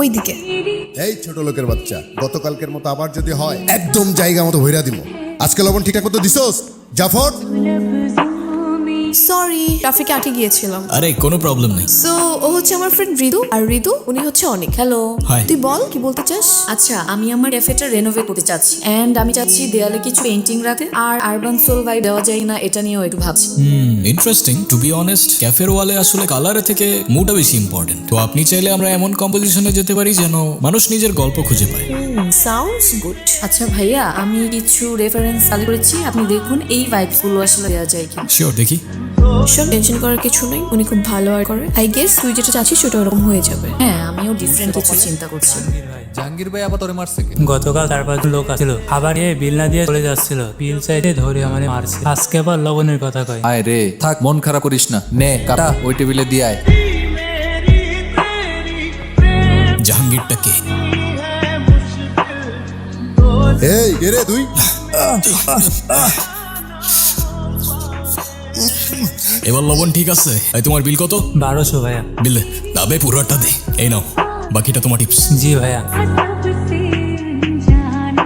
ওইদিকে। এই ছোট লোকের বাচ্চা, গতকালকের মতো আবার যদি হয় একদম জায়গা মতো ভইরা দিব। আজকে লবণ ঠিকঠাক মতো দিছস জাফর? সরি, ট্রাফিকে আটকে গিয়েছিলাম। আরে কোনো প্রবলেম নেই। সো ও হচ্ছে আমার ফ্রেন্ড রিদু, আর রিদু উনি হচ্ছে অনেক। হ্যালো। Hi. তুই বল কি বলতে চাস? আচ্ছা, আমি আমার ক্যাফেটা রেনোভেট করতে চাচ্ছি এন্ড আমি চাচ্ছি দেয়ালে কিছু পেইন্টিং রাখতে আর আরবান সোল ভাইব দেওয়া যায় না, এটা নিয়েও একটু ভাবছি। ইন্টারেস্টিং। টু বি অনেস্ট, ক্যাফের ওয়ালে আসলে কালারের থেকে মুডটা বেশি ইম্পর্টেন্ট। তো আপনি চাইলে আমরা এমন কম্পোজিশনে যেতে পারি যেন মানুষ নিজের গল্প খুঁজে পায়। Sounds good. আচ্ছা ভাইয়া, আমি কিছু রেফারেন্স কালেক্ট করেছি, আপনি দেখুন এই ভাইবসগুলো আসলে দেওয়া যায় কি। শিওর, দেখি। শোন, টেনশন করার কিছু নেই, উনি খুব ভালো আর করে। আই গেস তুই যেটা চাচ্ছিস সেটা ওরকম হয়ে যাবে। হ্যাঁ, আমিও ডিফারেন্ট কিছু চিন্তা করছি। জাহাঙ্গীর ভাই আবার তোরে মারছে কি? গতকাল 4-5 লোক আসছিল, খাবার নিয়ে বিল না দিয়ে চলে যাচ্ছিল। বিল চাইতে ধরে আমার মারছে। আজকে আবার লবণের কথা কয়। আয় রে, থাক মন খারাপ করিস না, নে কাটা ওই টেবিলে দিয়ে আয়। জাহাঙ্গীরটা কে? এই কে রে তুই? এবার লবণ ঠিক আছে। এই তোমার বিল কত? 1200 ভাইয়া। বিল দে। দাবে পুরোটা দে। এই নাও, বাকিটা তোমার টিপস। জি ভাইয়া।